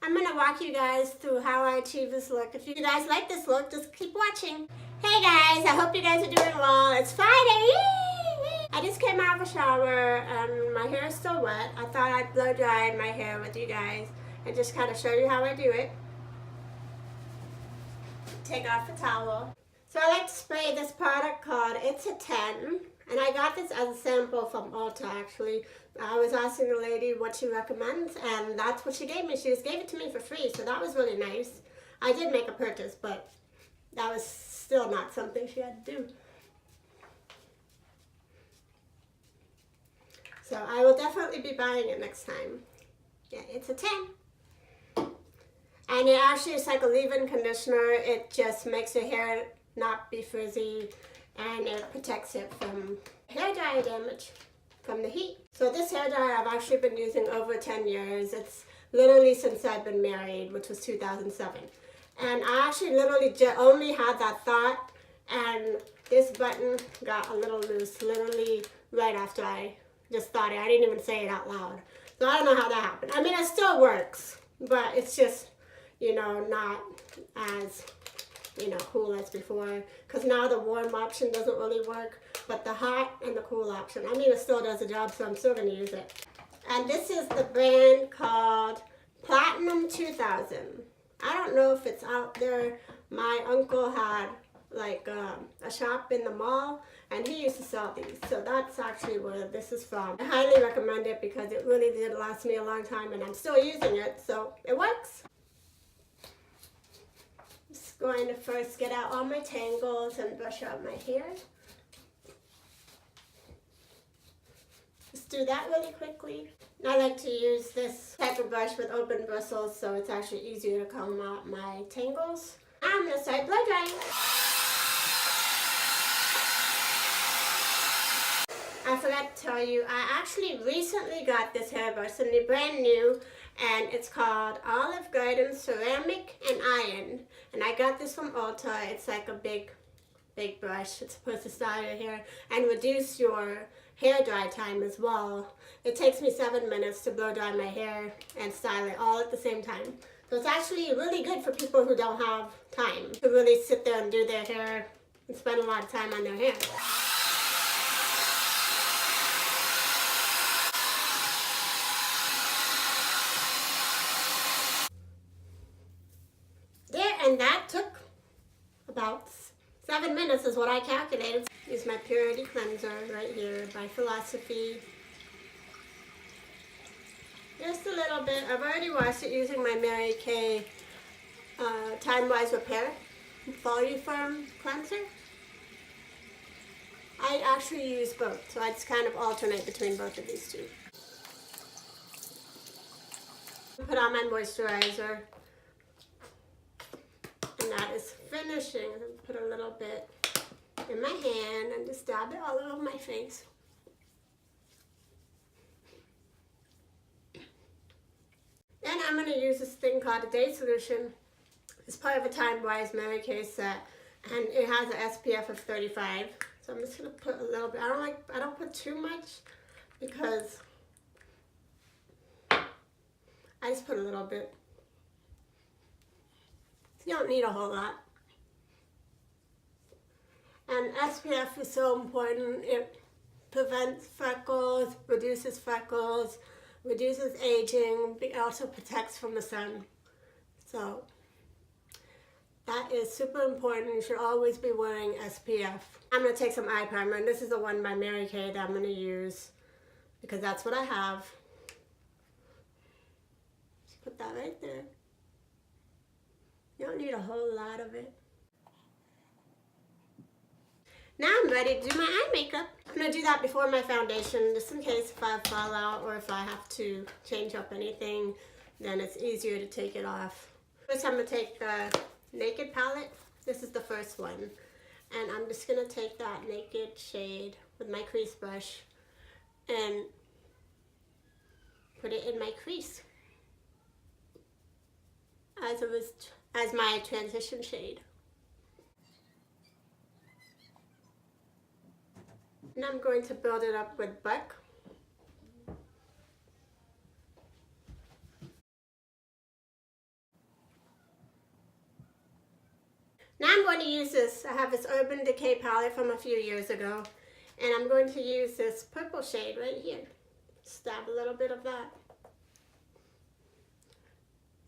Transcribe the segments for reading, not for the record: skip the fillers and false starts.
I'm gonna walk you guys through how I achieve this look. If you guys like this look, just keep watching. Hey guys, I hope you guys are doing well. It's Friday. Yay! I just came out of a shower and my hair is still wet. I thought I'd blow dry my hair with you guys and just kind of show you how I do it. Take off the towel. So I like to spray this product called It's a 10. And I got this as a sample from Ulta actually. I was asking the lady what she recommends and that's what she gave me. She just gave it to me for free, so that was really nice. I did make a purchase, but that was still not something she had to do. So I will definitely be buying it next time. Yeah, it's a 10. And it actually is like a leave-in conditioner. It just makes your hair not be frizzy and it protects it from hair dryer damage from the heat. So this hair dryer I've actually been using over 10 years. It's literally since I've been married, which was 2007. And I actually literally only had that thought, and this button got a little loose literally right after I just thought it. I didn't even say it out loud. So I don't know how that happened. I mean, it still works, but it's just, you know, not as, you know, cool as before, because now the warm option doesn't really work, but the hot and the cool option, I mean, it still does the job, so I'm still going to use it. And this is the brand called Platinum 2000. I don't know if it's out there. My uncle had like a shop in the mall and he used to sell these, so that's actually where this is from. I highly recommend it because it really did last me a long time and I'm still using it, so it works. Just going to first get out all my tangles and brush out my hair. Just do that really quickly. I like to use this type of brush with open bristles, so it's actually easier to comb out my tangles. Now I'm going to start blow drying. I forgot to tell you, I actually recently got this hairbrush, and brand new, and it's called Olive Garden Ceramic and Iron. And I got this from Ulta. It's like a big brush. It's supposed to style your hair and reduce your hair dry time as well. It takes me 7 minutes to blow dry my hair and style it all at the same time. So it's actually really good for people who don't have time to really sit there and do their hair and spend a lot of time on their hair. And that took about 7 minutes is what I calculated. Use my Purity Cleanser right here by Philosophy. Just a little bit. I've already washed it using my Mary Kay Time Wise Repair Voluform Cleanser. I actually use both, so I just kind of alternate between both of these two. Put on my moisturizer. And that is finishing. Put a little bit in my hand and just dab it all over my face. Then I'm going to use this thing called a Day Solution. It's part of a Time Wise Mary Kay set, and it has an SPF of 35. So I'm just going to put a little bit. I don't put too much because I just put a little bit. You don't need a whole lot. And SPF is so important. It prevents freckles, reduces aging. It also protects from the sun. So that is super important. You should always be wearing SPF. I'm going to take some eye primer, and this is the one by Mary Kay that I'm going to use because that's what I have. Just put that right there. You don't need a whole lot of it. Now I'm ready to do my eye makeup. I'm going to do that before my foundation, just in case if I fall out or if I have to change up anything, then it's easier to take it off. First I'm going to take the Naked palette. This is the first one. And I'm just going to take that Naked shade with my crease brush and put it in my crease as my transition shade. And I'm going to build it up with Buck. Now I'm going to use this, I have this Urban Decay palette from a few years ago, and I'm going to use this purple shade right here. Stab a little bit of that.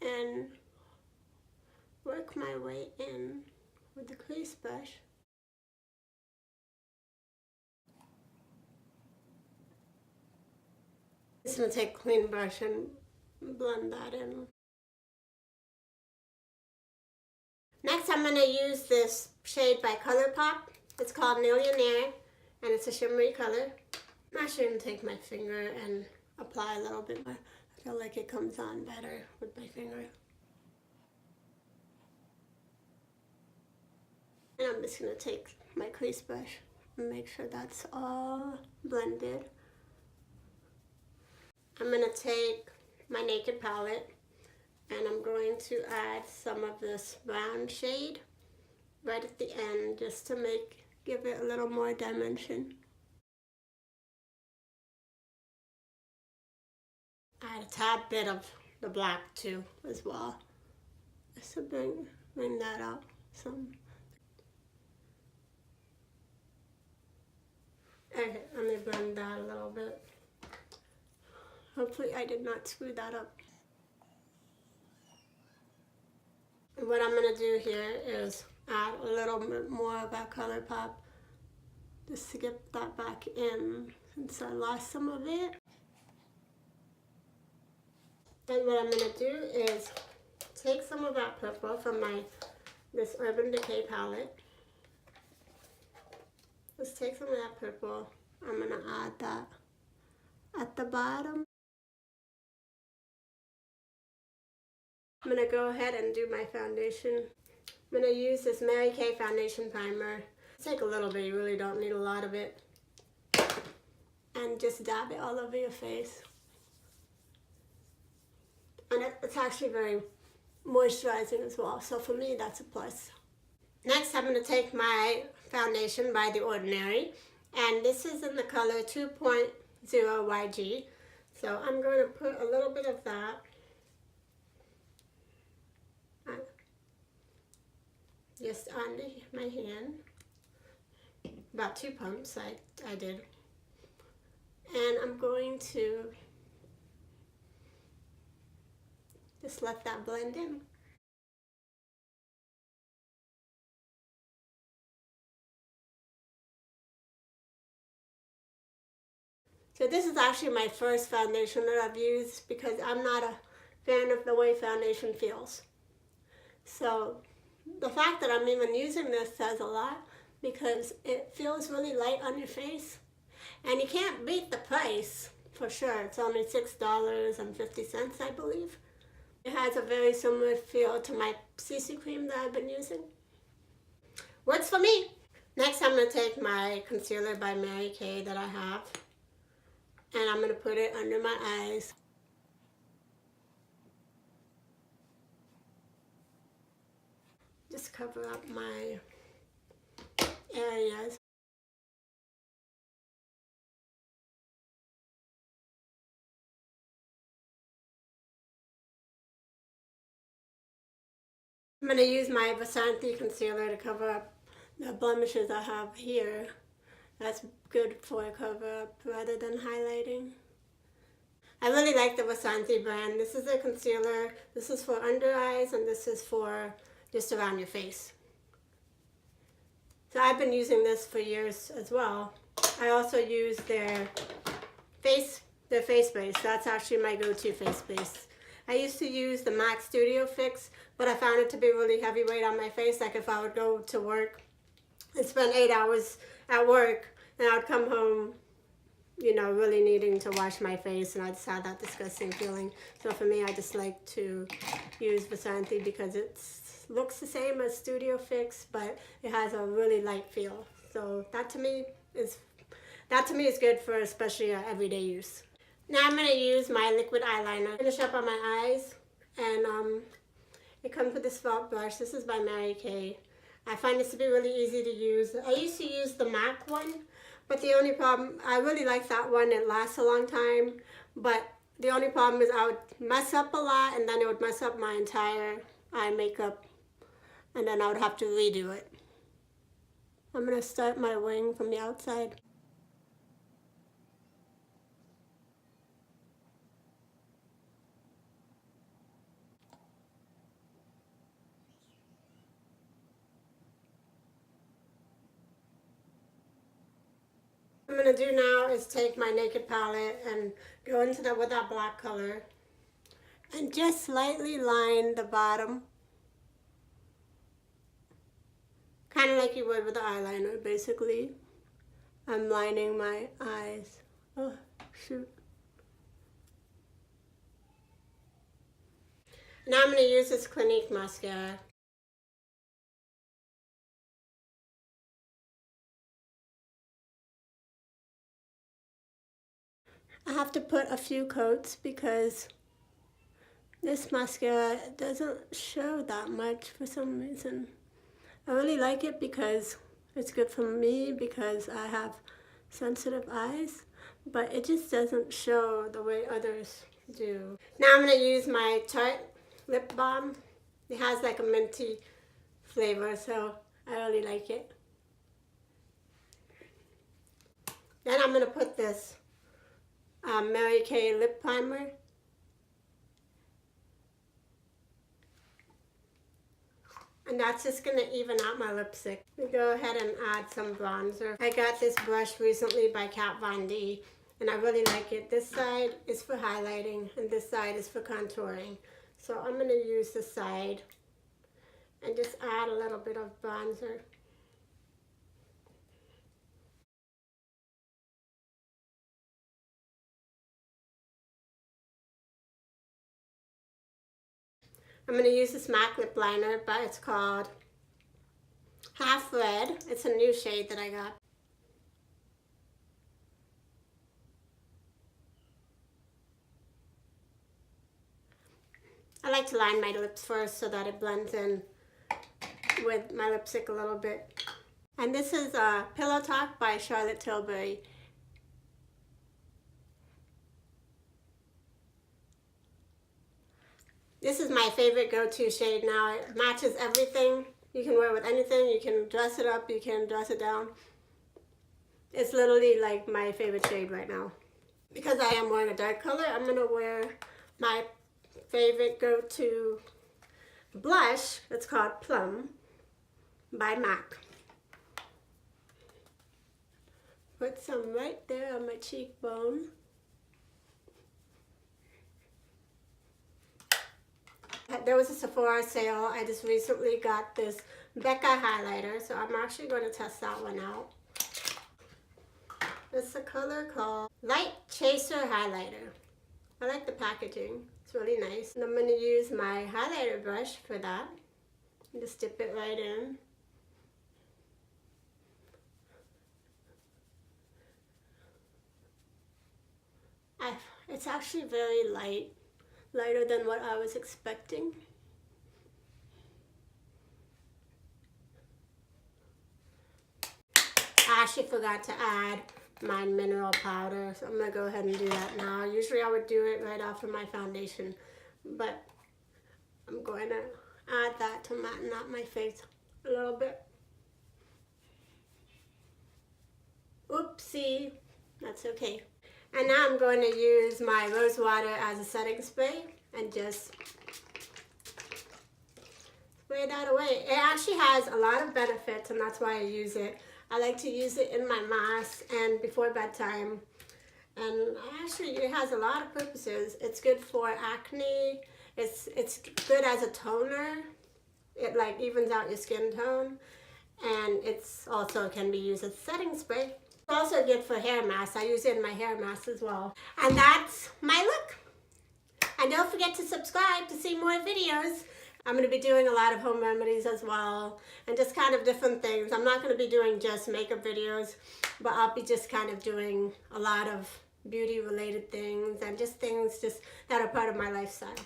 And work my way in with the crease brush. Just going to take a clean brush and blend that in. Next I'm going to use this shade by ColourPop. It's called Millionaire, and it's a shimmery color. I'm actually going to take my finger and apply a little bit more. I feel like it comes on better with my finger. And I'm just going to take my crease brush and make sure that's all blended. I'm going to take my Naked palette and I'm going to add some of this brown shade right at the end just to give it a little more dimension. Add a tad bit of the black too as well, just to bring that up some. Okay, let me blend that a little bit. Hopefully I did not screw that up. And what I'm going to do here is add a little bit more of that ColourPop just to get that back in since I lost some of it. And what I'm going to do is take some of that purple from this Urban Decay palette. Just take some of that purple. I'm going to add that at the bottom. I'm going to go ahead and do my foundation. I'm going to use this Mary Kay foundation primer. Take a little bit, you really don't need a lot of it. And just dab it all over your face. And it's actually very moisturizing as well, so for me that's a plus. Next I'm going to take my foundation by The Ordinary, and this is in the color 2.0 YG. So I'm going to put a little bit of that just under my hand, about 2 pumps I did, and I'm going to just let that blend in. So this is actually my first foundation that I've used because I'm not a fan of the way foundation feels. So the fact that I'm even using this says a lot because it feels really light on your face. And you can't beat the price for sure. It's only $6.50, I believe. It has a very similar feel to my CC cream that I've been using. Works for me. Next I'm going to take my concealer by Mary Kay that I have, and I'm going to put it under my eyes. Just cover up my areas. I'm going to use my Vasanthi concealer to cover up the blemishes I have here. That's good for a cover up rather than highlighting. I really like the Vasanthi brand. This is a concealer. This is for under eyes and this is for just around your face. So I've been using this for years as well. I also use their face base. That's actually my go-to face base. I used to use the MAC Studio Fix, but I found it to be really heavyweight on my face. Like if I would go to work and spend 8 hours at work, and I would come home, you know, really needing to wash my face, and I just had that disgusting feeling. So for me, I just like to use Vasanthi because it looks the same as Studio Fix, but it has a really light feel. So that to me is good for especially everyday use. Now I'm going to use my liquid eyeliner. Finish up on my eyes, and it comes with this felt brush. This is by Mary Kay. I find this to be really easy to use. I used to use the MAC one, but the only problem, I really like that one. It lasts a long time, but the only problem is I would mess up a lot, and then it would mess up my entire eye makeup. and then I would have to redo it. I'm going to start my wing from the outside. What I'm going to do now is take my Naked palette and go into with that black color and just slightly line the bottom, kind of like you would with the eyeliner. Basically, I'm lining my eyes. Oh shoot. Now I'm going to use this Clinique mascara. I have to put a few coats because this mascara doesn't show that much for some reason. I really like it because it's good for me because I have sensitive eyes, but it just doesn't show the way others do. Now I'm going to use my Tarte lip balm. It has like a minty flavor, so I really like it. Then I'm going to put this Mary Kay lip primer. And that's just going to even out my lipstick. We go ahead and add some bronzer. I got this brush recently by Kat Von D, and I really like it. This side is for highlighting, and this side is for contouring. So I'm going to use this side and just add a little bit of bronzer. I'm going to use this MAC lip liner, but it's called Half Red. It's a new shade that I got. I like to line my lips first so that it blends in with my lipstick a little bit. And this is Pillow Talk by Charlotte Tilbury. This is my favorite go-to shade now. It matches everything. You can wear it with anything. You can dress it up. You can dress it down. It's literally like my favorite shade right now. Because I am wearing a dark color, I'm going to wear my favorite go-to blush. It's called Plum by MAC. Put some right there on my cheekbone. There was a Sephora sale. I just recently got this Becca highlighter, so I'm actually going to test that one out. It's a color called Light Chaser Highlighter. I like the packaging. It's really nice. And I'm going to use my highlighter brush for that. Just dip it right in. It's actually very light. Lighter than what I was expecting. I actually forgot to add my mineral powder, so I'm going to go ahead and do that now. Usually I would do it right after my foundation, but I'm going to add that to matten out my face a little bit. Oopsie, that's okay. And now I'm going to use my rose water as a setting spray and just spray that away. It actually has a lot of benefits, and that's why I use it. I like to use it in my mask and before bedtime. And actually it has a lot of purposes. It's good for acne. It's good as a toner. It like evens out your skin tone. And it's also can be used as setting spray. It's also good for hair masks. I use it in my hair masks as well. And that's my look. And don't forget to subscribe to see more videos. I'm going to be doing a lot of home remedies as well. And just kind of different things. I'm not going to be doing just makeup videos. But I'll be just kind of doing a lot of beauty related things. And just things just that are part of my lifestyle.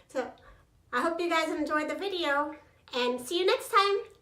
So I hope you guys enjoyed the video. And see you next time.